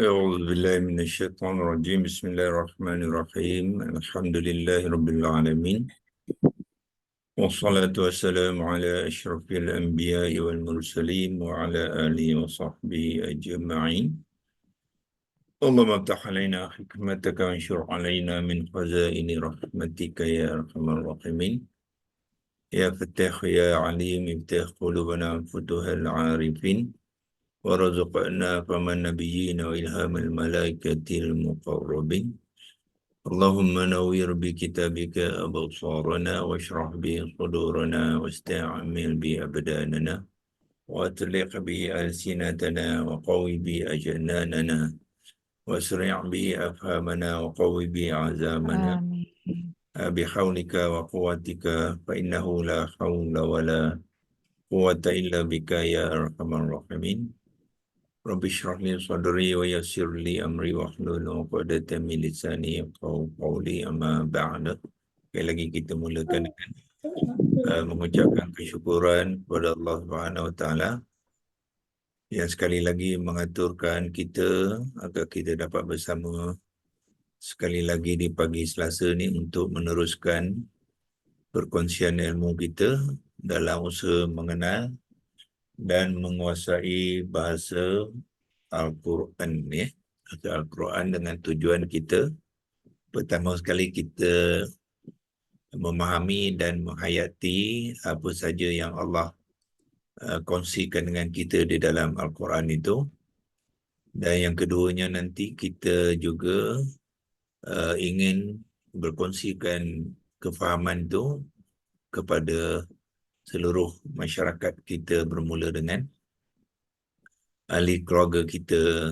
أعوذ بالله من الشيطان الرجيم. بسم الله الرحمن الرحيم. الحمد لله رب العالمين، والصلاة والسلام على أشرف الأنبياء والمرسلين وعلى آله وصحبه أجمعين. اللهم افتح علينا حكمتك وانشر علينا من خزائن رحمتك يا أرحم الراحمين. يا فتاح يا عليم افتح قلوبنا وفتوح العارفين، ورزقنا فم النبيين وإلهام الملائكة المقربين. اللهم نوّر بكتابك أبصارنا واشرح به صدورنا واستعمل به أبداننا وأطلق به ألسنتنا وقوي به أجناننا واسرع به أفهامنا وقوي به عزامنا آمين. بحولك وقوتك، فإنه لا حول ولا قوة إلا بك يا أرحم الراحمين. Rabbi shrah li sadri wa yassir li amri wahlul 'uqdatam min lisani yafqahu qawli, amma ba'd. Sekali lagi kita mulakan dengan mengucapkan kesyukuran kepada Allah Subhanahu Wa Taala yang sekali lagi mengaturkan kita agar kita dapat bersama sekali lagi di pagi Selasa ni untuk meneruskan perkongsian ilmu kita dalam usaha mengenal dan menguasai bahasa Al-Quran ni. Al-Quran dengan tujuan kita pertama sekali kita memahami dan menghayati apa saja yang Allah kongsikan dengan kita di dalam Al-Quran itu, dan yang keduanya nanti kita juga ingin berkongsikan kefahaman itu kepada seluruh masyarakat kita, bermula dengan ahli keluarga kita,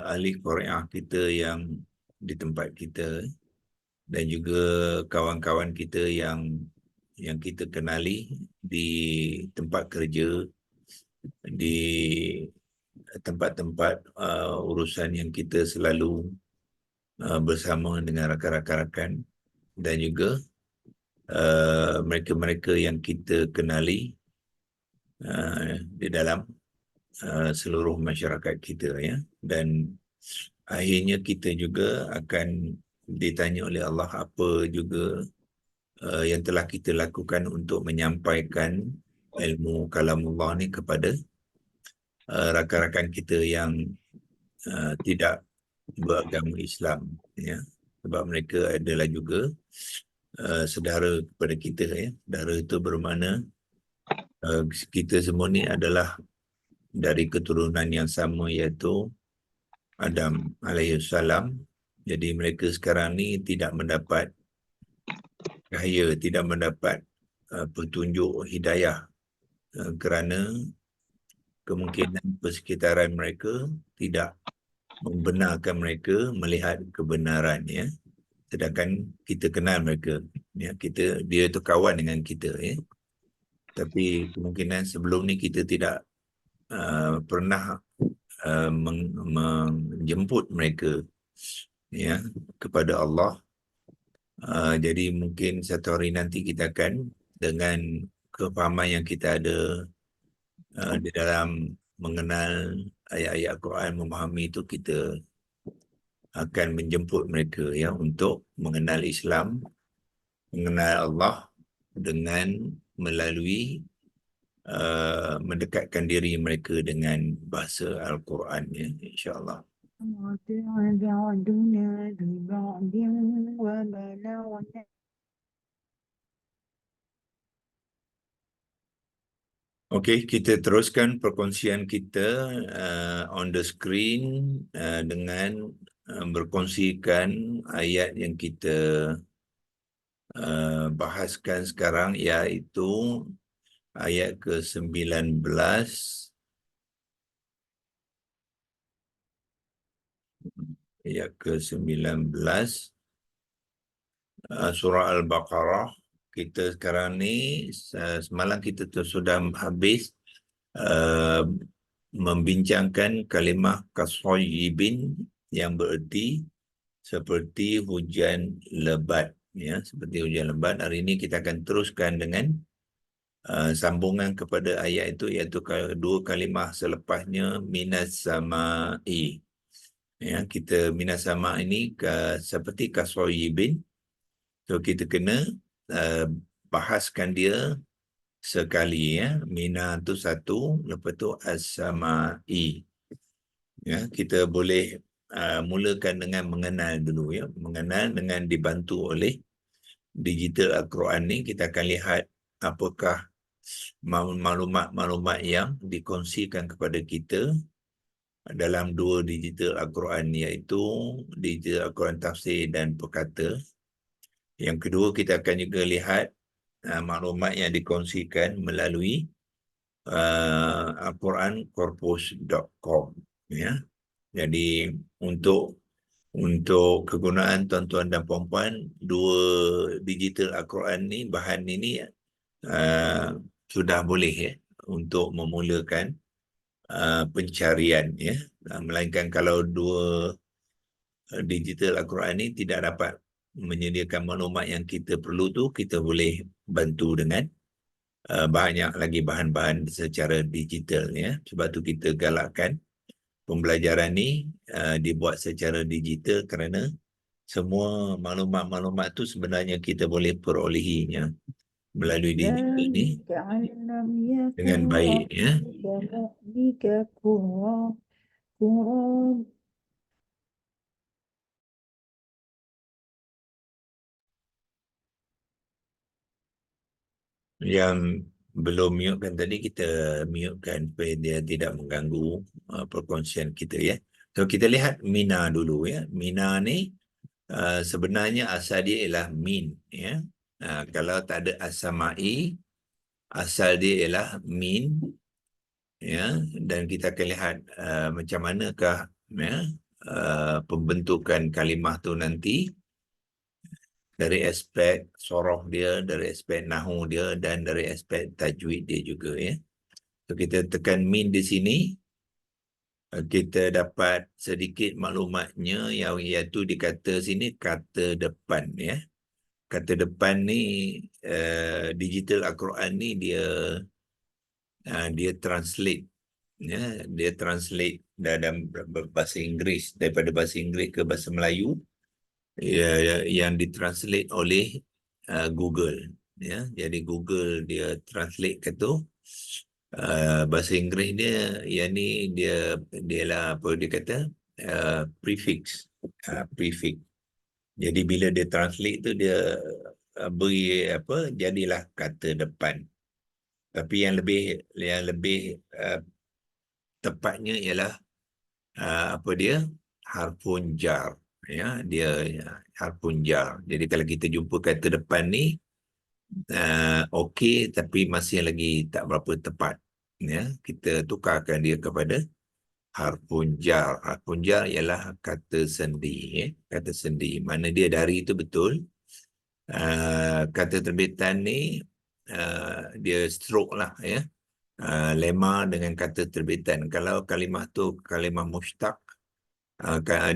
ahli Korea kita yang di tempat kita, dan juga kawan-kawan kita yang kita kenali di tempat kerja, di tempat-tempat urusan yang kita selalu bersama dengan rakan-rakan, dan juga mereka-mereka yang kita kenali di dalam seluruh masyarakat kita, ya. Dan akhirnya kita juga akan ditanya oleh Allah apa juga yang telah kita lakukan untuk menyampaikan ilmu kalamullah ni kepada rakan-rakan kita yang tidak beragama Islam, ya. Sebab mereka adalah juga saudara kepada kita, ya. Saudara itu bermakna kita semua ni adalah dari keturunan yang sama, iaitu Adam alaihissalam. Jadi mereka sekarang ni tidak mendapat cahaya, tidak mendapat petunjuk hidayah kerana kemungkinan persekitaran mereka tidak membenarkan mereka melihat kebenaran, ya. Sedangkan kita kenal mereka, ya. Dia itu kawan dengan kita, ya. Tapi kemungkinan sebelum ni kita tidak pernah menjemput mereka, ya, kepada Allah. Jadi mungkin satu hari nanti kita akan, dengan kefahaman yang kita ada di dalam mengenal ayat-ayat Al-Quran, memahami itu, kita akan menjemput mereka, ya, untuk mengenal Islam, mengenal Allah dengan melalui mendekatkan diri mereka dengan bahasa Al-Quran, ya, insya-Allah. Okey, kita teruskan perkongsian kita on the screen dengan berkongsikan ayat yang kita bahaskan sekarang, iaitu ayat ke-19 surah Al-Baqarah. Kita sekarang ni, semalam kita sudah habis membincangkan kalimah kasoyibin, yang bererti seperti hujan lebat, ya, seperti hujan lebat. Hari ini kita akan teruskan dengan sambungan kepada ayat itu, iaitu dua kalimah selepasnya, minas sama'i. Ya, kita minasama ini seperti kasoyibin. So kita kena bahaskan dia sekali, ya. Mina tu satu, lepas tu as-sama'i. Ya, kita boleh mulakan dengan mengenal dulu, ya. Mengenal dengan dibantu oleh digital Al-Quran ni. Kita akan lihat apakah maklumat-maklumat yang dikongsikan kepada kita dalam dua digital Al-Quran, iaitu digital Al-Quran tafsir dan perkata. Yang kedua, kita akan juga lihat maklumat yang dikongsikan melalui alqurancorpus.com, ya. Jadi untuk kegunaan tuan-tuan dan puan-puan, dua digital Al-Quran ni, bahan ini sudah boleh, ya, untuk memulakan pencarian, ya. Melainkan kalau dua digital Al-Quran ni tidak dapat menyediakan maklumat yang kita perlu tu, kita boleh bantu dengan banyak lagi bahan-bahan secara digital, ya. Sebab tu kita galakkan pembelajaran ni dibuat secara digital, kerana semua maklumat-maklumat tu sebenarnya kita boleh perolehinya melalui digital ni dengan baik, ya. Yang belum mute kan tadi, kita mute kan supaya dia tidak mengganggu perkongsian kita, ya. So kita lihat Mina dulu, ya. Mina ni sebenarnya asal dia ialah min, ya. Kalau tak ada as-sama'i, asal dia ialah min, ya. Dan kita akan lihat macam manakah, ya, pembentukan kalimah tu nanti dari aspek soroh dia, dari aspek nahu dia, dan dari aspek tajwid dia juga, ya. So kita tekan min di sini, kita dapat sedikit maklumatnya, yang iaitu dikata sini kata depan, ya. Kata depan ni digital Al-Quran ni dia translate, ya. Dia translate dalam bahasa Inggeris, daripada bahasa Inggeris ke bahasa Melayu, ya, yang ditranslate oleh Google, ya. Jadi Google dia translate ke tu bahasa Inggeris dia, yang ni dia lah apa dia kata, prefix, prefix. Jadi bila dia translate tu, dia beri apa, jadilah kata depan. Tapi yang lebih tepatnya ialah apa dia, harfun jar, ya. Dia harfun jar. Jadi kalau kita jumpa kata depan ni okey, tapi masih lagi tak berapa tepat, ya. Kita tukarkan dia kepada harfun jar. Harfun jar ialah kata sendi, ya. Kata sendi, mana dia dari itu betul. Kata terbitan ni dia stroke lah, ya. Lema dengan kata terbitan. Kalau kalimah tu kalimah mushtaq,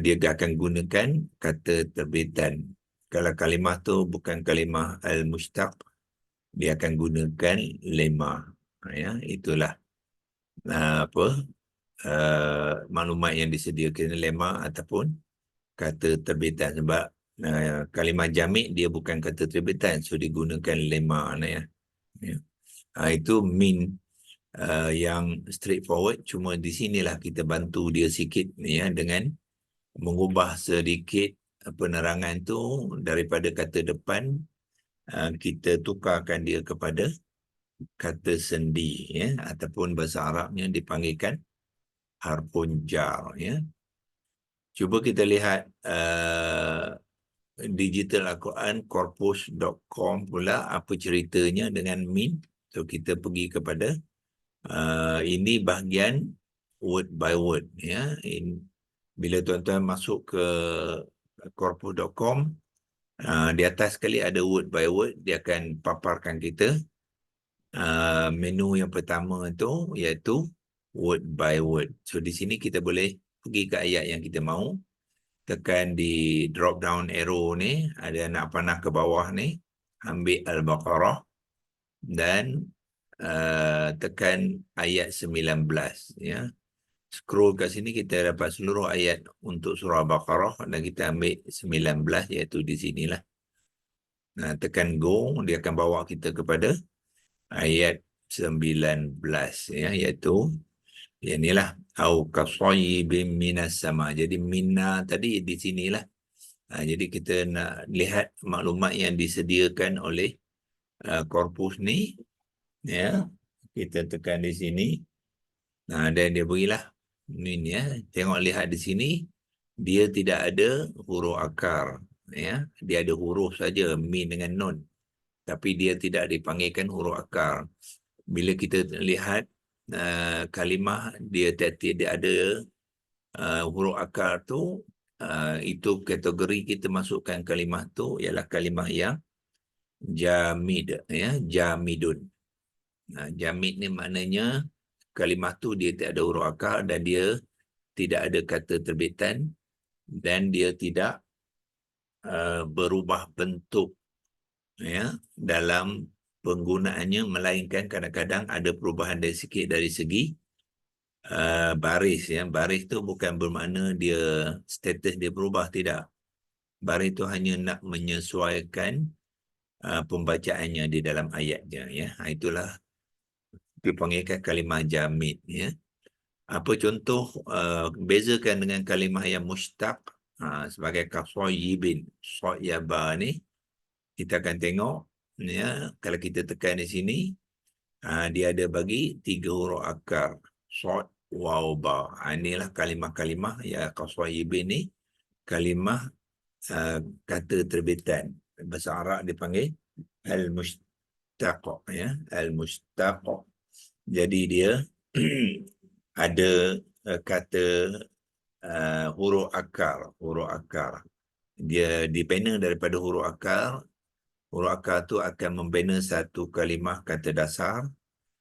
dia akan gunakan kata terbitan. Kalau kalimah tu bukan kalimah al-mushtaq, dia akan gunakan lema, ya. Itulah apa maklumat yang disediakan, lema ataupun kata terbitan. Sebab kalimah jamik dia bukan kata terbitan, so digunakan lema, ya. Itu min yang straightforward. Cuma di sinilah kita bantu dia sikit, ya, dengan mengubah sedikit penerangan tu daripada kata depan, kita tukarkan dia kepada kata sendi, ya, ataupun bahasa Arabnya dipanggilkan harfun jar, ya. Cuba kita lihat digital Al-Quran corpus.com pula apa ceritanya dengan min. So kita pergi kepada ini bahagian word by word, ya. Bila tuan-tuan masuk ke corpus.com, di atas sekali ada word by word, dia akan paparkan kita menu yang pertama itu, iaitu word by word. So di sini kita boleh pergi ke ayat yang kita mahu, tekan di drop down arrow ni, ada anak panah ke bawah ni, ambil Al-Baqarah dan tekan ayat 19, ya. scroll kat sini kita dapat seluruh ayat untuk surah Baqarah dan kita ambil 19 iaitu di sinilah. Nah, tekan go, dia akan bawa kita kepada ayat 19 ya, iaitu inilah au kasayyibin minas sama. Jadi mina tadi di sinilah. Jadi kita nak lihat maklumat yang disediakan oleh korpus ni ya. Kita tekan di sini. Dan dia berilah ni ya. Tengok lihat di sini dia tidak ada huruf akar ya. Dia ada huruf saja min dengan nun. Tapi dia tidak dipanggilkan huruf akar. Bila kita lihat kalimah dia tidak ada huruf akar tu, itu kategori kita masukkan kalimah tu ialah kalimah yang jamid ya, jamidun. Jamid ni maknanya kalimah tu dia tidak ada huruf akar dan dia tidak ada kata terbitan dan dia tidak berubah bentuk ya dalam penggunaannya, melainkan kadang-kadang ada perubahan dari sikit dari segi baris ya. Baris tu bukan bermakna dia status dia berubah, tidak. Baris tu hanya nak menyesuaikan pembacaannya di dalam ayatnya ya. Itulah dipanggilkan kalimah jamid ya. Apa contoh bezakan dengan kalimah yang mustaq sebagai kasayyibin, sayyaba ni kita akan tengok ya, kalau kita tekan di sini dia ada bagi 3 huruf akar, sad, waw, ba. Inilah kalimah-kalimah ya kasayyibin ni kalimah kata terbitan. Bahasa Arab dipanggil al-mushtaq ya, al-mushtaq. Jadi dia ada kata huruf akar. Dia dibina daripada huruf akar. Huruf akar tu akan membina satu kalimah kata dasar.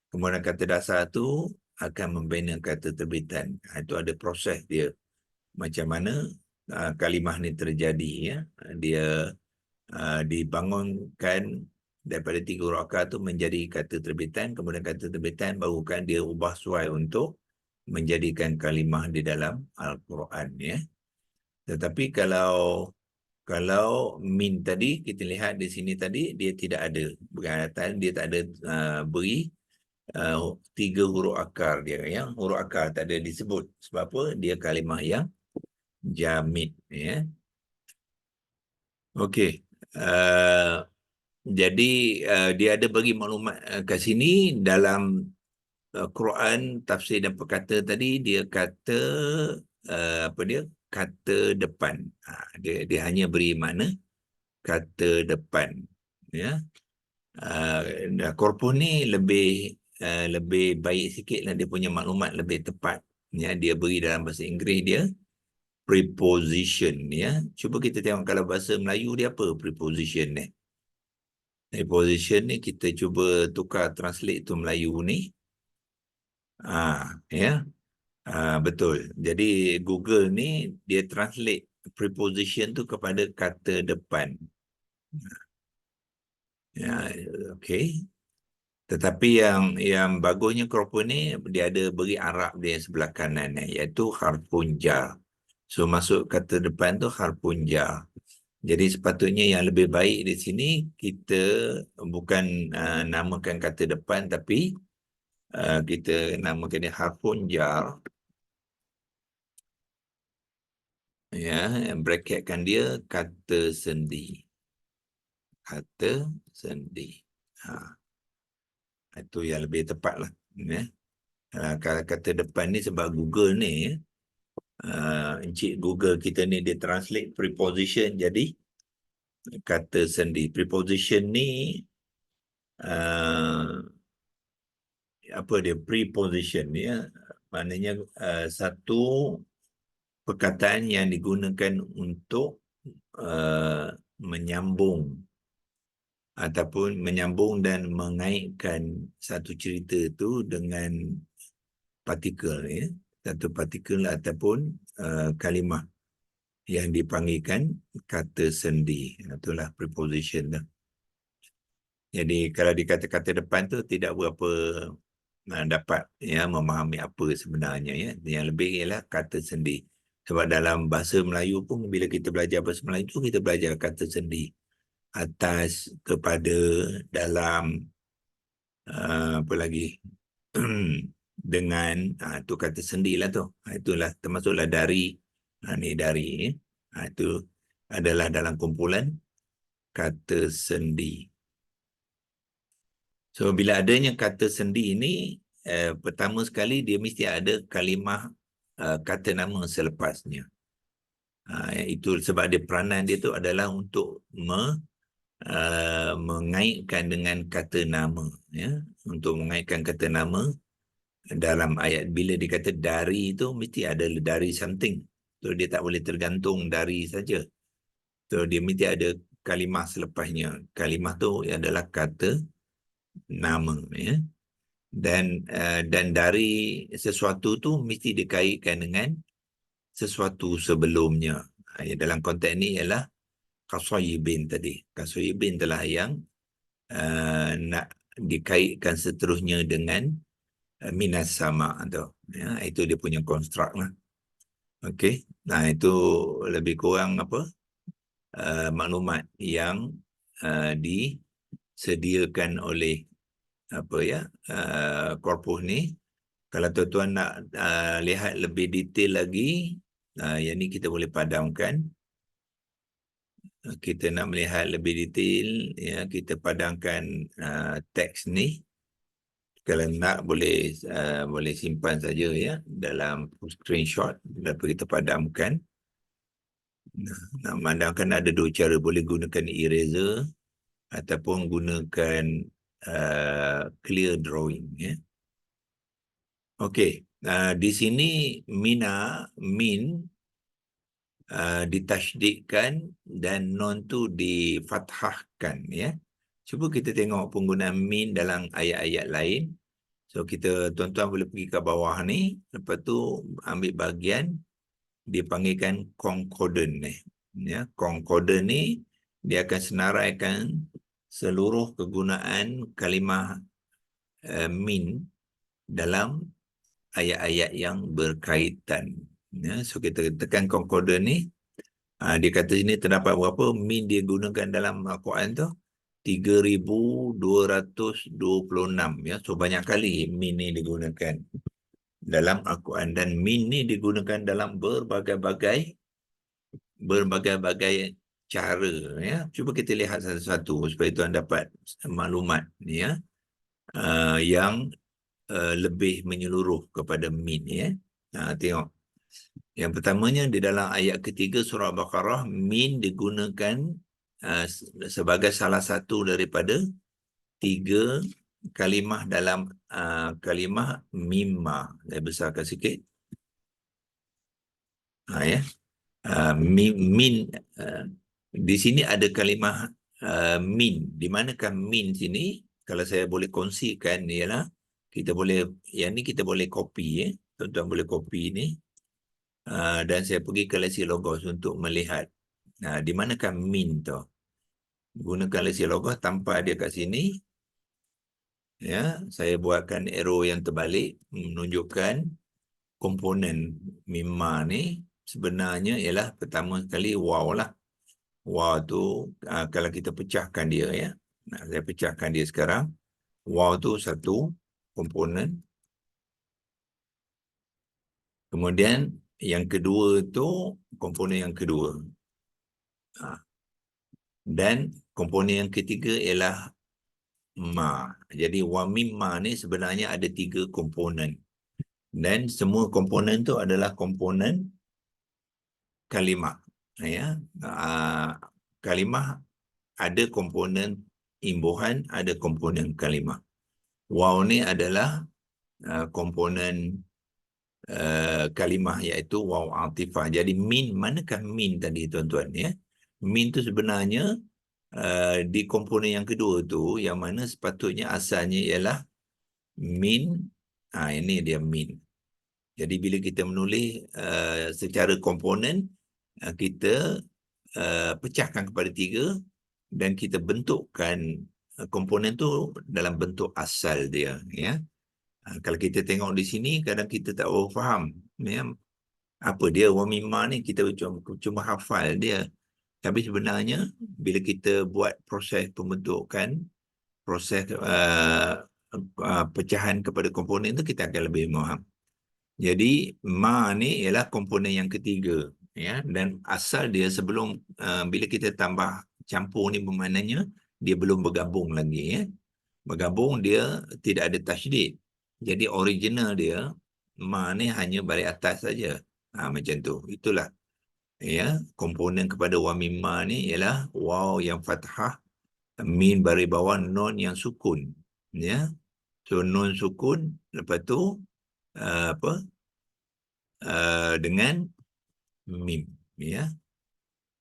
Kemudian kata dasar tu akan membina kata terbitan. Itu ada proses dia. Macam mana kalimah ni terjadi ya. Dia dibangunkan daripada 3 huruf akar tu menjadi kata terbitan. Kemudian kata terbitan barukan dia ubah suai untuk menjadikan kalimah di dalam Al-Quran ya. Tetapi kalau min tadi kita lihat di sini tadi dia tidak ada berkaitan, dia tak ada beri 3 huruf akar dia ya. Huruf akar tak ada disebut. Sebab apa? Dia kalimah yang jamid ya. Okey. Jadi dia ada bagi maklumat kat sini dalam Quran tafsir dan perkata tadi dia kata apa dia? Kata depan. Dia hanya beri makna kata depan ya. Korpus ni lebih baik sikitlah, dia punya maklumat lebih tepat ya. Dia beri dalam bahasa Inggeris dia preposition ya. Cuba kita tengok kalau bahasa Melayu dia apa preposition ni. Preposition ni kita cuba tukar translate tu Melayu ni. Ya. Betul. Jadi Google ni dia translate preposition tu kepada kata depan. Ya, okey. Tetapi yang bagusnya korpus ni dia ada beri Arab dia sebelah kanan iaitu harfun jar. So masuk kata depan tu harfun jar. Jadi sepatutnya yang lebih baik di sini kita bukan namakan kata depan tapi kita namakan dia harfun jar. Ya, bracketkan dia kata sendi. Kata sendi. Itu yang lebih tepat lah. Ya. Kalau kata depan ni sebab Google ni ya. Encik Google kita ni dia translate preposition jadi kata sendi. Preposition ni apa dia? Preposition ya. Maknanya satu perkataan yang digunakan untuk menyambung ataupun menyambung dan mengaitkan satu cerita tu dengan partikel ya. Satu partikel ataupun kalimah yang dipanggilkan kata sendi. Itulah preposition tu. Jadi kalau dikata-kata depan tu tidak berapa dapat ya memahami apa sebenarnya ya. Yang lebih ialah kata sendi. Sebab dalam bahasa Melayu pun bila kita belajar bahasa Melayu tu kita belajar kata sendi. Atas, kepada, dalam, apa lagi? Dengan, tu kata sendi lah tu. Itulah termasuklah dari. Ni dari ni. Itu adalah dalam kumpulan kata sendi. So bila adanya kata sendi ini, pertama sekali dia mesti ada kalimah kata nama selepasnya. Itu sebab dia peranan dia tu adalah untuk mengaitkan dengan kata nama, ya, untuk mengaitkan kata nama dalam ayat. Bila dikata dari itu mesti ada dari something, so dia tak boleh tergantung dari saja, so dia mesti ada kalimah selepasnya. Kalimah tu adalah kata nama, ya. Dan dari sesuatu tu mesti dikaitkan dengan sesuatu sebelumnya. Dalam konteks ni ialah kasayibin tadi. Kasayibin telah yang nak dikaitkan seterusnya dengan minas sama tu. Ya, itu dia punya konstruk lah. Okey. Nah, itu lebih kurang apa? Maklumat yang disediakan oleh apa ya? Korpus ni. Kalau tuan-tuan nak lihat lebih detail lagi, yang ni kita boleh padamkan. Kita nak melihat lebih detail, ya, kita padamkan teks ni. Kalau nak boleh simpan saja ya dalam screenshot, dapat kita padamkan. Nak padamkan ada dua cara, boleh gunakan eraser ataupun gunakan clear drawing, ya. Okey, di sini min ditasydidkan dan non tu difathahkan, ya. Cuba kita tengok penggunaan min dalam ayat-ayat lain. So tuan-tuan boleh pergi ke bawah ni, lepas tu ambil bahagian dipanggilkan concordant ni. Ya, concordant ni dia akan senaraikan seluruh kegunaan kalimah min dalam ayat-ayat yang berkaitan. Ya, so kita tekan concordant ni, dia kata sini terdapat berapa min dia gunakan dalam Al-Quran tu? 3,226, ya. So banyak kali min ni digunakan dalam Al-Quran, dan min ni digunakan dalam berbagai-bagai cara, ya. Cuba kita lihat satu-satu supaya tuan dapat maklumat, ya, yang lebih menyeluruh kepada min, ya. Tengok. Yang pertamanya di dalam ayat ketiga surah Al-Baqarah, min digunakan sebagai salah satu daripada 3 kalimah dalam kalimah mimma. Saya besarkan sikit. Ya. Min di sini ada kalimah min. Di manakah min sini? Kalau saya boleh kongsikan ialah kita boleh, yang ni kita boleh copy, ya. Tuan-tuan boleh copy ni. Dan saya pergi ke Lexi Logos untuk melihat di manakah min tu. Gunakan Lexi Logos tanpa dia kat sini. Ya, saya buatkan arrow yang terbalik menunjukkan komponen mimma ni sebenarnya ialah pertama sekali waw lah. Waw tu kalau kita pecahkan dia, ya. Saya pecahkan dia sekarang. Waw tu satu komponen. Kemudian yang kedua tu komponen yang kedua. Dan komponen yang ketiga ialah ma. Jadi wa mimma ni sebenarnya ada 3 komponen. Dan semua komponen tu adalah komponen kalimah, ya. Kalimah ada komponen imbuhan, ada komponen kalimah. Waw ni adalah komponen kalimah, iaitu waw atifah. Jadi min, manakah min tadi tuan-tuan, ya? Min tu sebenarnya di komponen yang kedua tu, yang mana sepatutnya asalnya ialah min. Ini dia min. Jadi bila kita menulis secara komponen, kita pecahkan kepada 3 dan kita bentukkan komponen tu dalam bentuk asal dia, ya. Kalau kita tengok di sini, kadang kita tak faham. Ya, apa dia wa mimma ni, kita cuma hafal dia. Tapi sebenarnya, bila kita buat proses pembentukan, proses pecahan kepada komponen tu, kita akan lebih faham. Jadi, ma ni ialah komponen yang ketiga. Ya, dan asal dia sebelum, bila kita tambah campur ni, bermaknanya dia belum bergabung lagi. Ya. Bergabung, dia tidak ada tasydid. Jadi original dia, ma ni hanya baris atas saja. Macam tu. Itulah. Ya, komponen kepada wa mimma ni ialah waw yang fathah, min baris bawah, nun yang sukun. Ya. So nun sukun, lepas tu apa? Dengan mim. Ya.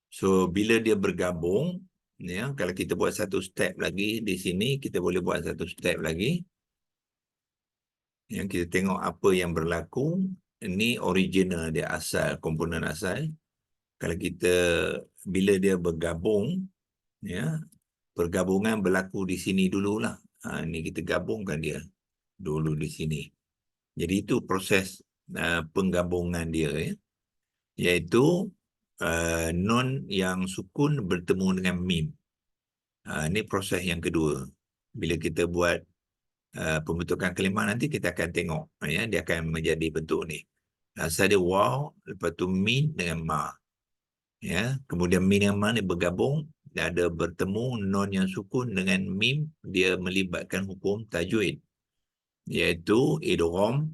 So bila dia bergabung, ya, kalau kita buat satu step lagi di sini, kita boleh buat satu step lagi. Yang kita tengok apa yang berlaku, ini original dia, asal, komponen asal. Kalau kita, bila dia bergabung, ya, pergabungan berlaku di sini dululah. Ini kita gabungkan dia dulu di sini. Jadi itu proses penggabungan dia, ya. Iaitu nun yang sukun bertemu dengan mim. Ini proses yang kedua. Bila kita buat pembentukan kalimah, nanti kita akan tengok, ya, dia akan menjadi bentuk ni. Asal dia waw, lepas tu min dengan ma. Ya, kemudian min dengan ma ni bergabung, dia ada bertemu nun yang sukun dengan mim, dia melibatkan hukum tajwid, iaitu idgham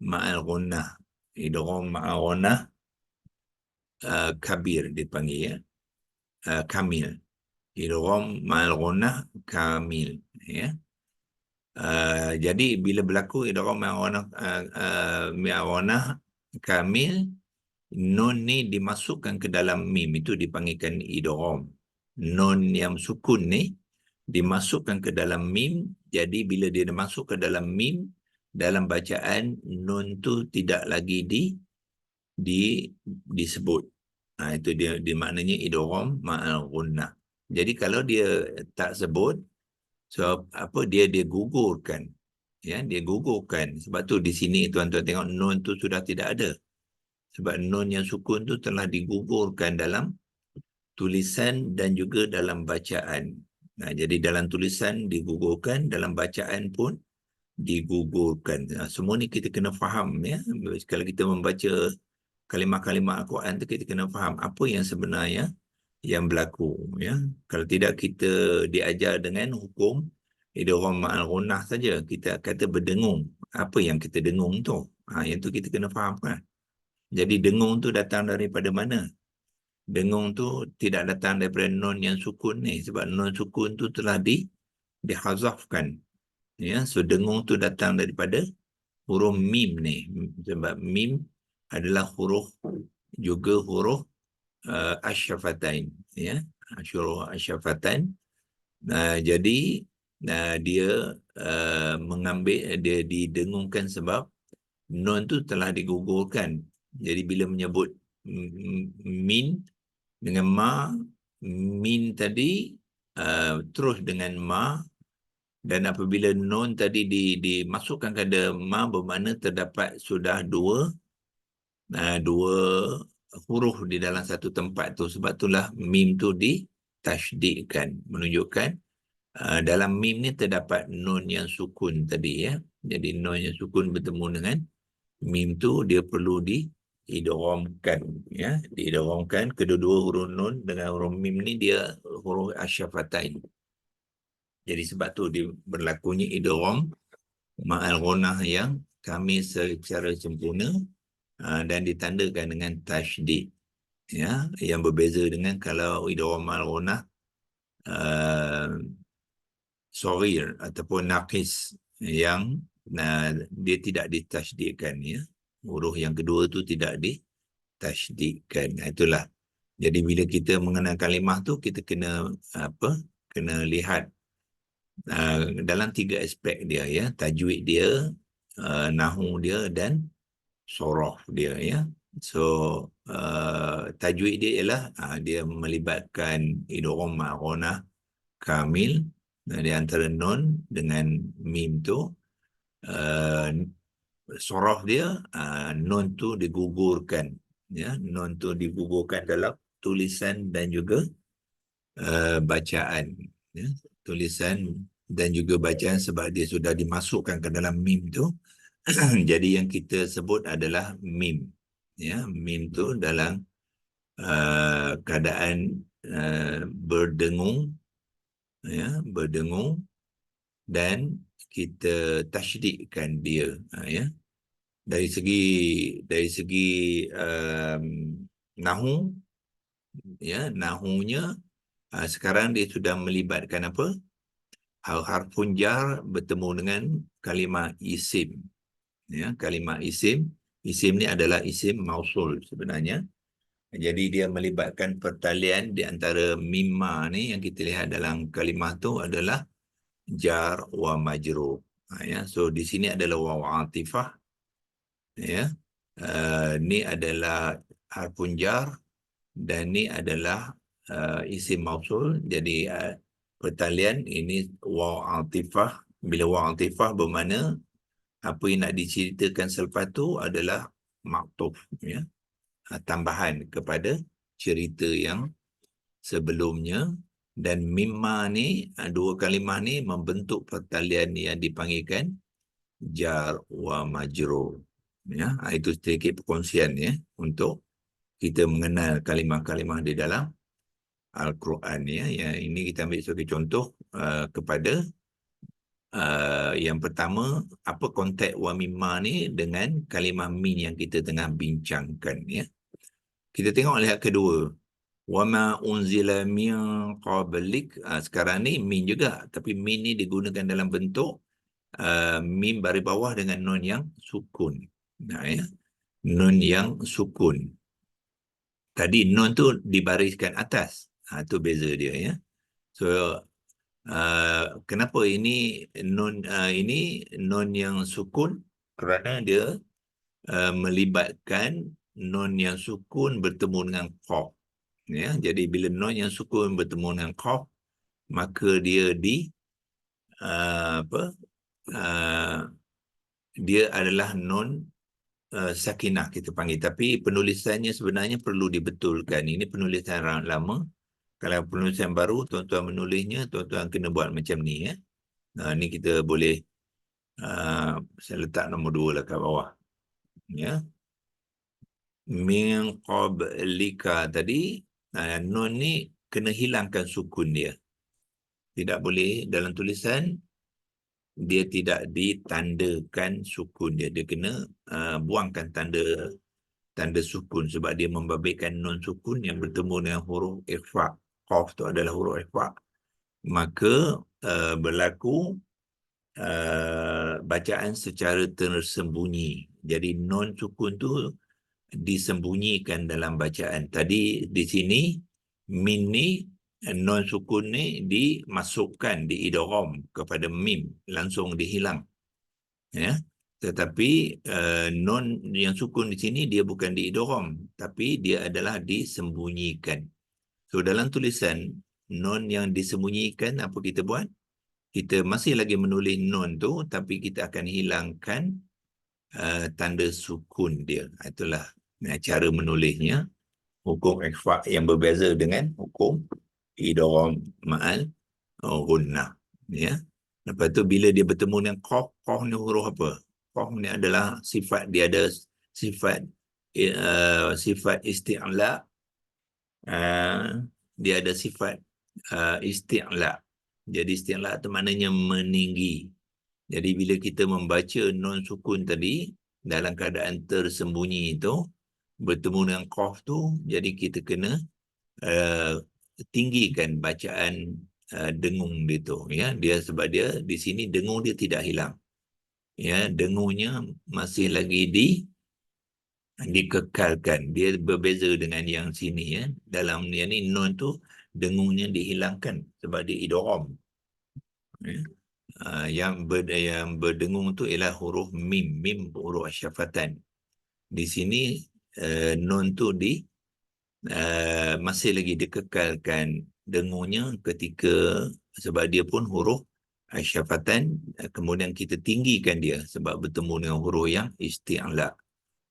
ma'al ghunnah. Idgham ma'al ghunnah kabir dipanggil, ya. Kamil. Idgham ma'al ghunnah kamil, ya. Jadi bila berlaku idgham ma'al kamil, nun ni dimasukkan ke dalam mim, itu dipanggilkan idgham. Nun yang sukun ni dimasukkan ke dalam mim, jadi bila dia masuk ke dalam mim, dalam bacaan nun tu tidak lagi disebut. Itu dia maknanya idgham ma'al ghunnah. Jadi kalau dia tak sebut, so apa, dia gugurkan. Ya, dia gugurkan. Sebab tu di sini tuan-tuan tengok nun tu sudah tidak ada. Sebab nun yang sukun tu telah digugurkan dalam tulisan dan juga dalam bacaan. Jadi dalam tulisan digugurkan, dalam bacaan pun digugurkan. Semua ni kita kena faham, ya. Kalau kita membaca kalimah-kalimah Al-Quran tu, kita kena faham apa yang sebenarnya yang berlaku, ya. Kalau tidak, kita diajar dengan hukum idgham ma'al ghunnah saja, kita kata berdengung. Apa yang kita dengung tu? Yang tu kita kena fahamkan. Jadi dengung tu datang daripada mana? Dengung tu tidak datang daripada nun yang sukun ni, sebab nun sukun tu telah dihazafkan. Ya, so dengung tu datang daripada huruf mim ni, sebab mim adalah huruf, juga huruf asyafatain, ya, huruf asyafatain. Jadi dia mengambil, dia didengungkan sebab nun tu telah digugurkan. Jadi bila menyebut min dengan ma, min tadi terus dengan ma, dan apabila nun tadi dimasukkan kepada ma, bermakna terdapat sudah dua huruf di dalam satu tempat tu. Sebab itulah mim tu ditasydidkan, menunjukkan dalam mim ni terdapat nun yang sukun tadi, ya. Jadi nun yang sukun bertemu dengan mim tu, dia perlu diidghamkan, ya. Diidghamkan kedua-dua huruf nun dengan huruf mim ni, dia huruf asyafatain. Jadi sebab tu dia berlakunya idgham ma'al ghunnah yang kami secara sempurna, dan ditandakan dengan tasydid, ya, yang berbeza dengan kalau idgham ma'al ghunnah saghir ataupun naqis, yang dia tidak ditasydidkan, ya. Huruf yang kedua tu tidak ditasydidkan. Itulah. Jadi bila kita mengenal kalimah tu, kita kena kena lihat dalam tiga aspek dia, ya. Tajwid dia, nahwu dia, dan sorof dia, ya. So tajwid dia ialah dia melibatkan idgham ma'al ghunnah kamil di antara nun dengan mim tu. uh, sorof dia, nun tu digugurkan, ya, nun tu digugurkan dalam tulisan dan juga bacaan, ya. Tulisan dan juga bacaan sebab dia sudah dimasukkan ke dalam mim tu. Jadi yang kita sebut adalah mim, ya. Mim tu dalam keadaan berdengung, ya, berdengung, dan kita tasydidkan dia, ya. Dari segi nahu, ya, nahunya sekarang dia sudah melibatkan apa, harfun jar bertemu dengan kalimah isim, ya. Kalimah isim ni adalah isim mausul sebenarnya. Jadi dia melibatkan pertalian di antara mimma ni yang kita lihat dalam kalimah tu adalah jar wa majrur. Ya, so di sini adalah waw atifah, ya. Ni adalah harfun jar dan ni adalah isim mausul. Jadi pertalian ini waw atifah. Bila waw atifah bermakna apa yang nak diceritakan selepas tu adalah maktuf, ya, tambahan kepada cerita yang sebelumnya. Dan mimma ni, dua kalimah ni membentuk pertalian yang dipanggilkan jar wa majrur, ya. Itu sedikit perkongsian, ya, untuk kita mengenal kalimah-kalimah di dalam Al-Quran, ya. Yang ini kita ambil sebagai contoh kepada yang pertama, apa konteks wa mimma ni dengan kalimah min yang kita tengah bincangkan, ya. Kita tengok lihat kedua, wa ma unzila min qablik. Sekarang ni min juga, tapi min ni digunakan dalam bentuk mim baris bawah dengan nun yang sukun. Nah, ya, nun yang sukun. Tadi nun tu dibariskan atas. Tu beza dia, ya. So kenapa ini nun yang sukun? Kerana dia melibatkan nun yang sukun bertemu dengan qaf, ya. Jadi bila nun yang sukun bertemu dengan qaf, maka dia dia adalah nun sakinah kita panggil. Tapi penulisannya sebenarnya perlu dibetulkan. Ini penulisan lama. Kalau penulisan baru, tuan-tuan menulisnya, tuan-tuan kena buat macam ni, ya. Ni kita boleh saya letak nombor 2 lah kat bawah, ya. Min qablika tadi, nun ni kena hilangkan sukun dia. Tidak boleh dalam tulisan dia tidak ditandakan sukun dia. Dia kena buangkan tanda sukun sebab dia membabitkan nun sukun yang bertemu dengan huruf ikhfa. Qaf tu adalah huruf ikhfa. Maka berlaku bacaan secara tersembunyi. Jadi nun sukun tu disembunyikan dalam bacaan. Tadi di sini min ni, nun sukun ni dimasukkan, diidgham kepada mim, langsung dihilang, ya. Tetapi nun yang sukun di sini dia bukan diidgham, tapi dia adalah disembunyikan. So dalam tulisan nun yang disembunyikan, apa kita buat? Kita masih lagi menulis nun tu, tapi kita akan hilangkan tanda sukun dia. Itulah cara menulisnya. Hukum ikhfa yang berbeza dengan hukum idgham ma'al gunnah, ya. Lepas tu bila dia bertemu dengan qaf, qaf ni huruf apa? Qaf ni adalah sifat, dia ada sifat isti'la. Dia ada sifat isti'la. Jadi isti'la itu maknanya meninggi. Jadi bila kita membaca nun sukun tadi dalam keadaan tersembunyi itu bertemu dengan qaf tu, jadi kita kena tinggikan bacaan dengung dia tu, ya. Dia sebab dia di sini dengung dia tidak hilang, ya. Dengungnya masih lagi dikekalkan. Dia berbeza dengan yang sini, ya. Dalam yang ni nun tu dengungnya dihilangkan sebab dia idgham, ya. Yang berdengung tu ialah huruf mim. Mim huruf syafatan. Di sini nun tu masih lagi dikekalkan dengungnya ketika, sebab dia pun huruf syafatan, kemudian kita tinggikan dia sebab bertemu dengan huruf yang isti'la,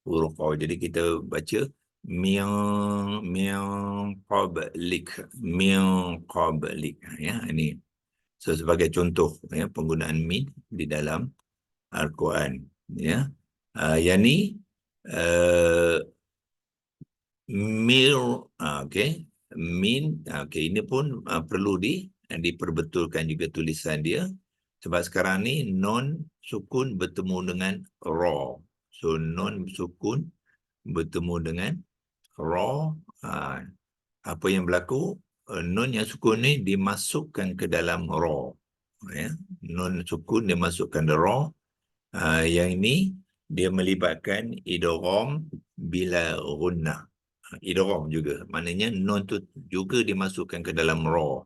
huruf qaw. Jadi kita baca min qablik, min qablik, ya. Ini so, sebagai contoh, ya, penggunaan min di dalam Al-Quran, ya. Yang ni mir, okey, min, okey, ini pun perlu diperbetulkan juga tulisan dia, sebab sekarang ni non sukun bertemu dengan ra. So non sukun bertemu dengan ra, apa yang berlaku, non yang sukun ni dimasukkan ke dalam ra, ya. Non sukun dimasukkan ke ra. Yang ini dia melibatkan idgham bila gunnah. Idgham juga, maknanya non tu juga dimasukkan ke dalam ra,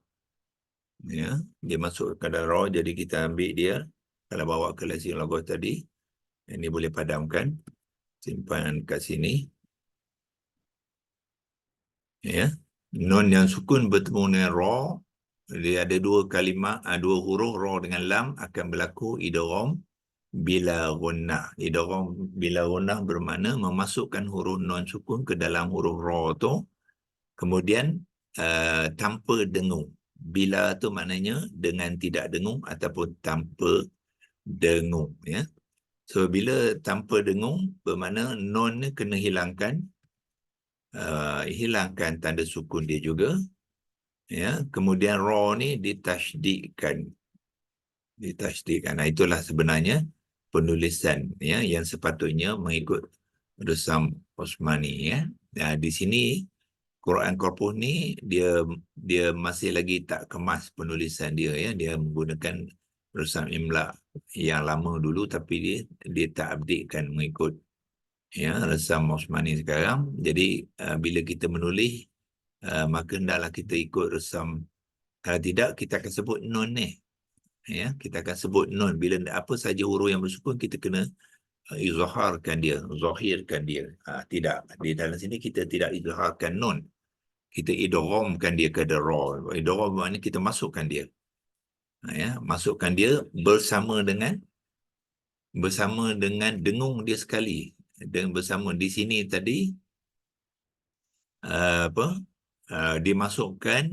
ya. Dia masuk ke dalam ra, jadi kita ambil dia, kalau bawa ke lexik logos tadi, ini boleh padamkan, simpan kat sini, ya. Non yang sukun bertemu dengan ra, dia ada dua kalimah, dua huruf ra dengan lam, akan berlaku idgham bila gunnah. Idgham bila gunnah bermakna memasukkan huruf non sukun ke dalam huruf ra tu, kemudian tanpa dengung. Bila tu maknanya dengan tidak dengung ataupun tanpa dengung, ya. So bila tanpa dengung bermakna non ni kena hilangkan, hilangkan tanda sukun dia juga, ya. Kemudian ra ni ditasydidkan. Nah, itulah sebenarnya penulisan, ya, yang sepatutnya mengikut Resam Osmani, ya. Di sini Quran Korpus ni dia masih lagi tak kemas penulisan dia, ya. Dia menggunakan Resam Imla yang lama dulu, tapi dia tak updatekan mengikut, ya, Resam Osmani sekarang. Jadi bila kita menulis, maka hendaklah kita ikut Resam. Kalau tidak, kita akan sebut non ni, ya. Kita akan sebut non bila apa saja huruf yang bersukun, kita kena izharkan dia, zahirkan dia. Tidak, di dalam sini kita tidak izharkan non, kita idghamkan dia ke ra. Idgham maknanya kita masukkan dia, ya, masukkan dia bersama dengan dengung dia sekali. Dan bersama di sini tadi dimasukkan,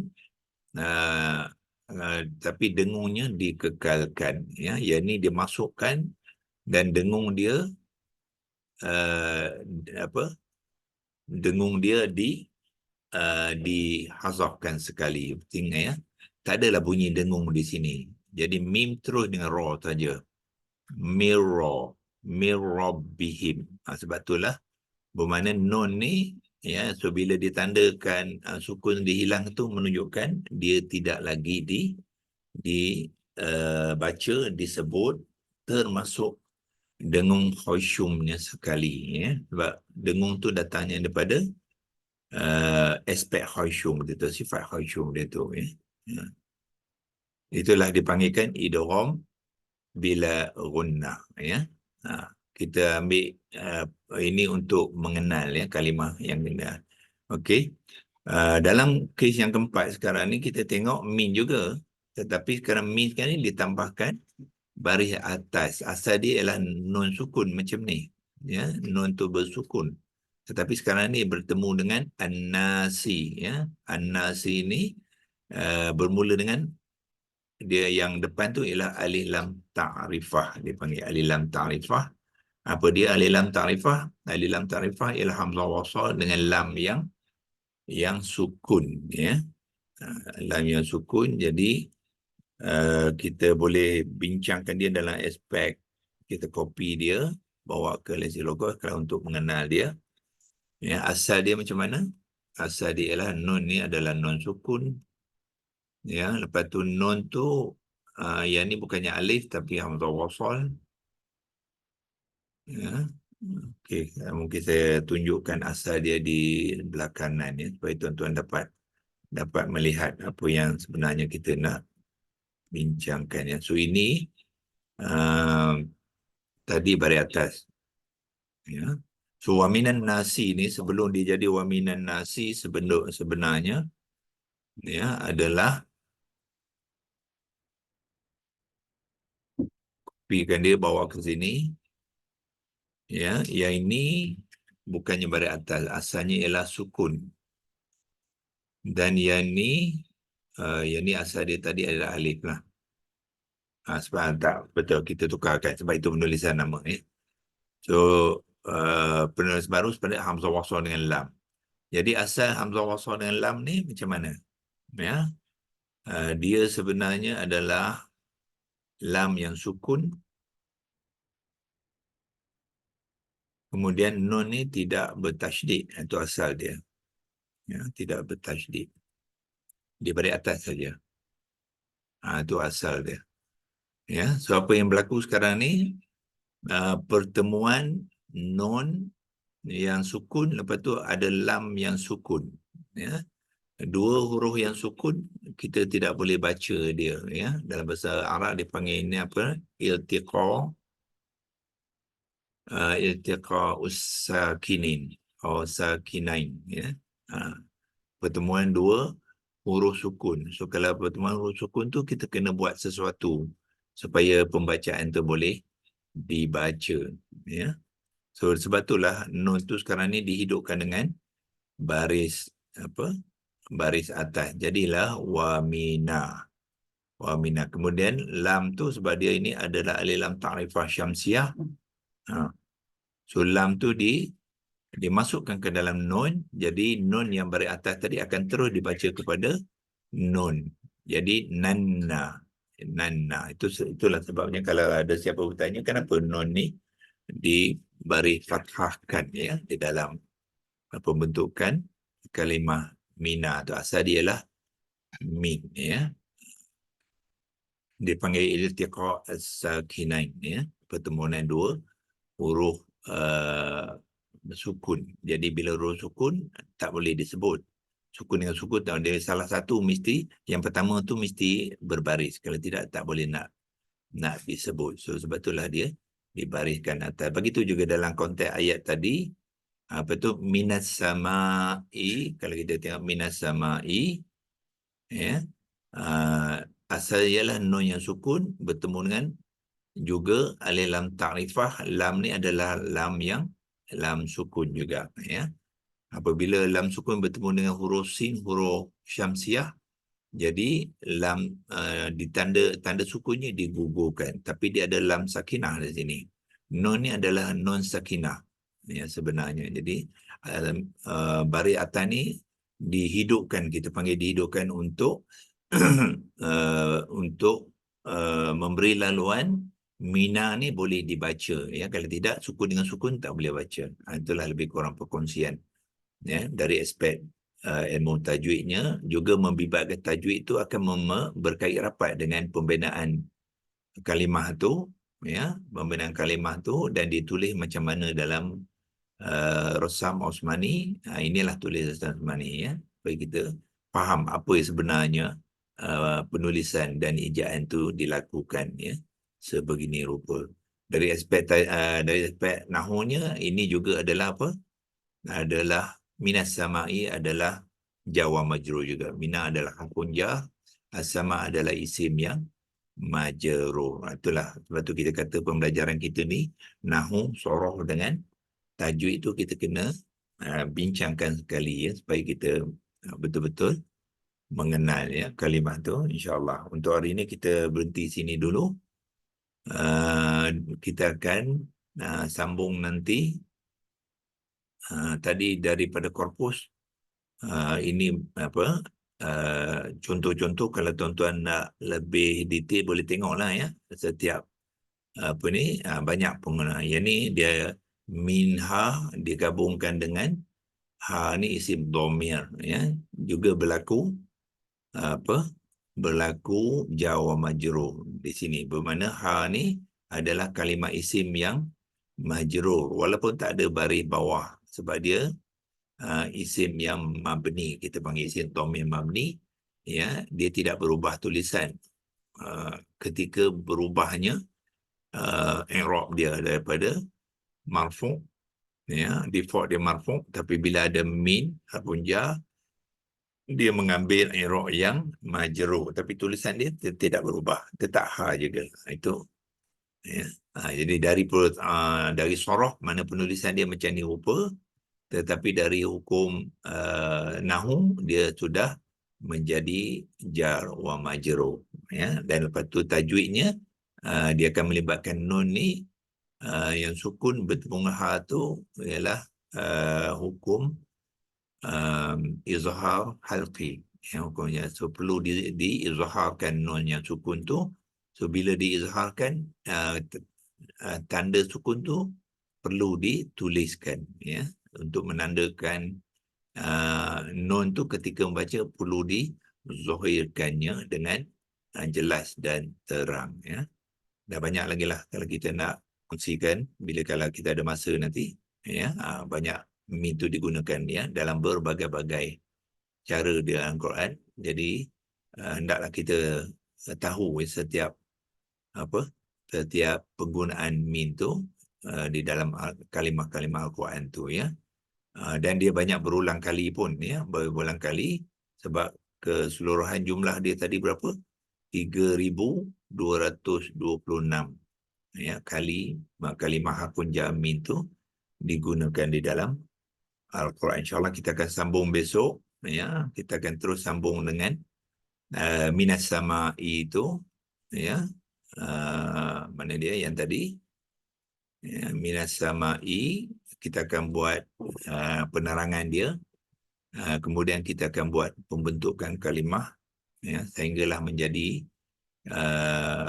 tapi dengungnya dikekalkan, ya. Yang ni dimasukkan dan dengung dia dengung dia dihazafkan sekali. Ingat, ya, tak adalah bunyi dengung di sini. Jadi mim terus dengan ra saja. Mirrabbihim. Sebab itulah bermakna non ni, ya, so bila ditandakan sukun dihilang tu menunjukkan dia tidak lagi dibaca, disebut termasuk dengung khusyumnya sekali, ya. Sebab dengung tu datangnya daripada aspek khusyum dia tu, sifat khusyum dia tu, ya. Itulah dipanggilkan idgham bila gunnah, ya. Kita ambil ini untuk mengenal, ya, kalimah yang kena. Okey. Dalam kes yang keempat sekarang ni kita tengok min juga, tetapi sekarang min sekarang ni ditambahkan baris atas. Asal dia ialah non sukun macam ni, ya, non tu bersukun. Tetapi sekarang ni bertemu dengan an-nasi, ya. An-nasi ni bermula dengan dia yang depan tu ialah alif lam ta'rifah. Dia panggil alif lam ta'rifah. Apa dia alif lam ta'rifah? Alif lam ta'rifah ialah hamzah wasal dengan lam yang sukun, ya. Lam yang sukun. Jadi kita boleh bincangkan dia dalam aspek kita copy dia, bawa ke lexik logos kalau untuk mengenal dia, ya. Asal dia macam mana? Asal dia ialah nun ni adalah non sukun, ya. Lepas tu nun tu yang ni bukannya alif tapi hamzah wasal, ya. Okey, mungkin saya tunjukkan asal dia di belah kanan, ya, supaya tuan-tuan dapat melihat apa yang sebenarnya kita nak bincangkan, ya. So ini tadi baris atas, ya. So waminan nasi ni sebelum dia jadi waminan nasi sebenarnya, ya, adalah Pikan dia bawa ke sini. Ya, yang ini bukannya baris atas, asalnya ialah sukun. Dan yang ni asal dia tadi adalah alif lah. Sebab tak betul kita tukarkan sebab itu penulisan nama ni. So penulis baru sebenarnya hamzah wasal dengan lam. Jadi asal hamzah wasal dengan lam ni macam mana? Ya. Dia sebenarnya adalah lam yang sukun. Kemudian nun ni tidak bertasydid, itu asal dia. Ya, tidak bertasydid. Dia baris atas saja. Itu asal dia. Ya, so apa yang berlaku sekarang ni, pertemuan nun yang sukun, lepas tu ada lam yang sukun. Ya, dua huruf yang sukun kita tidak boleh baca dia. Ya, dalam bahasa Arab dipanggil ini apa? Iltiqa ussakinin atau sakinain. Ya, pertemuan dua huruf sukun. So kalau pertemuan huruf sukun tu kita kena buat sesuatu supaya pembacaan tu boleh dibaca. Ya. So sebab itulah nun tu sekarang ni dihidupkan dengan baris apa? Baris atas. Jadilah wamina. Wamina. Kemudian lam tu sebab dia ini adalah alif lam ta'rifah syamsiah. So lam tu dimasukkan ke dalam nun. Jadi nun yang baris atas tadi akan terus dibaca kepada nun. Jadi nanna. Nanna. Itulah sebabnya kalau ada siapa bertanya kenapa nun ni dibaris fathahkan ya di dalam pembentukan kalimah mina tu. Asal dia lah min ya. Dipanggil iltiqa as-sakinain ya. Pertemuan dua huruf sukun. Jadi bila huruf sukun tak boleh disebut. Sukun dengan sukun dia salah satu mesti yang pertama tu mesti berbaris. Kalau tidak tak boleh nak disebut. So sebab itulah dia dibariskan atas. Begitu juga dalam konteks ayat tadi, apa tu minas sama'i, kalau kita tengok minas sama'i ya, asal ialah nun yang sukun bertemu dengan juga alif lam ta'rifah. Lam ni adalah lam yang lam sukun juga ya. Apabila lam sukun bertemu dengan huruf sin, huruf syamsiah, jadi lam tanda sukunnya digugurkan, tapi dia ada lam sakinah di sini. Nun ni adalah nun sakinah ya sebenarnya. Jadi baris atas ni dihidupkan, kita panggil dihidupkan untuk untuk memberi laluan mina ni boleh dibaca ya. Kalau tidak sukun dengan sukun tak boleh baca. Itulah lebih kurang perkongsian ya dari aspek ilmu tajwidnya. Juga membibatkan tajwid itu akan berkait rapat dengan pembinaan kalimah tu ya, pembinaan kalimah tu dan ditulis macam mana dalam Rasam Osmani. Inilah tulis Rasam Osmani ya, supaya kita faham apa yang sebenarnya penulisan dan ejaan tu dilakukan ya sebegini rupa. Dari aspek nahunya ini juga adalah apa? Adalah minas sama'i adalah jawa majrur juga. Mina adalah harfun jar, as-sama adalah isim yang majrur. Itulah sebab tu kita kata pembelajaran kita ni nahu soroh dengan tajwid itu kita kena bincangkan sekali ya supaya kita betul-betul mengenal ya kalimah tu. InsyaAllah untuk hari ini kita berhenti sini dulu. Kita akan sambung nanti. Tadi daripada korpus ini apa contoh-contoh. Kalau tuan-tuan nak lebih detail boleh tengoklah ya setiap apa ni banyak penggunaan. Yang ni dia minha digabungkan dengan ha ni isim dhamir ya, juga berlaku berlaku jawa majrur di sini. Bermakna ha ni adalah kalimah isim yang majrur walaupun tak ada baris bawah sebab dia isim yang mabni, kita panggil isim dhamir mabni ya. Dia tidak berubah tulisan ketika berubahnya i'rab dia daripada marfu ya, default dia marfu, tapi bila ada min harfun jar dia mengambil i'rab yang majrur, tapi tulisan dia tidak berubah, tetap ha juga. Itu Ya. Jadi dari soroh, mana penulisan dia macam ni rupa, tetapi dari hukum nahu dia sudah menjadi jar wa majrur, ya. Dan lepas tu tajwidnya dia akan melibatkan nun ni, yang sukun bertemu ha tu ialah hukum izhar halqi, yang hukumnya. So perlu diizharkan nun yang sukun tu. So bila diizharkan, tanda sukun tu perlu dituliskan, ya, untuk menandakan nun tu ketika membaca perlu dizuhirkannya dengan jelas dan terang, ya. Dah banyak lagi lah kalau kita nak kongsikan bila kalau kita ada masa nanti, ya. Banyak min tu digunakan, ya, dalam berbagai-bagai cara di dalam Quran. Jadi hendaklah kita tahu setiap penggunaan min tu di dalam kalimah-kalimah Al-Quran tu, ya. Dan dia banyak berulang kali pun, ya, berulang kali, sebab keseluruhan jumlah dia tadi berapa? 3,226, ya, kali kalimah hakun jamin tu digunakan di dalam Al-Quran. InsyaAllah kita akan sambung besok, ya. Kita akan terus sambung dengan minas sama'i itu, ya. Mana dia yang tadi, ya, minas sama'i, kita akan buat penerangan dia. Kemudian kita akan buat pembentukan kalimah, ya, sehinggalah menjadi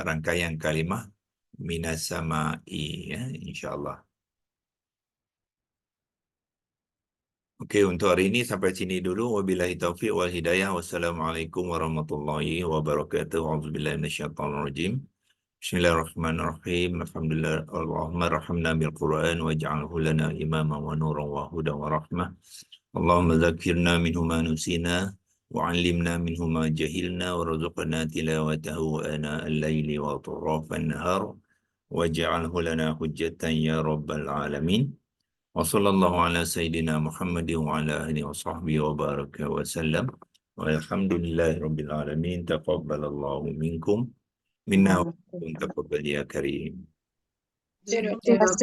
rangkaian kalimah minas sama'i, ya, insyaAllah. Okey, untuk hari ini sampai sini dulu. Wabillahi taufiq wal hidayah. Wassalamualaikum warahmatullahi wabarakatuh. A'udzubillahi minasyaitonir rajim. Bismillahirrahmanirrahim. Alhamdulillah. Allahumma rahmna bil Quran waj'alhu lana imaman wa nuran wa hudan wa rahmah. Allahumma dzakirna minhu ma nusina wa 'allimna minhu ma jahilna warzuqna tilawatahu ana al-laili wa atrafan nahar waj'alhu lana hujjatan ya rabbal alamin. Wa sallallahu ala sayyidina Muhammadin wa ala alihi wa sahbihi wa baraka wa sallam. Walhamdulillahi rabbil alamin. Taqabbalallahu minkum minna wa minkum taqabbal ya karim. Terima kasih.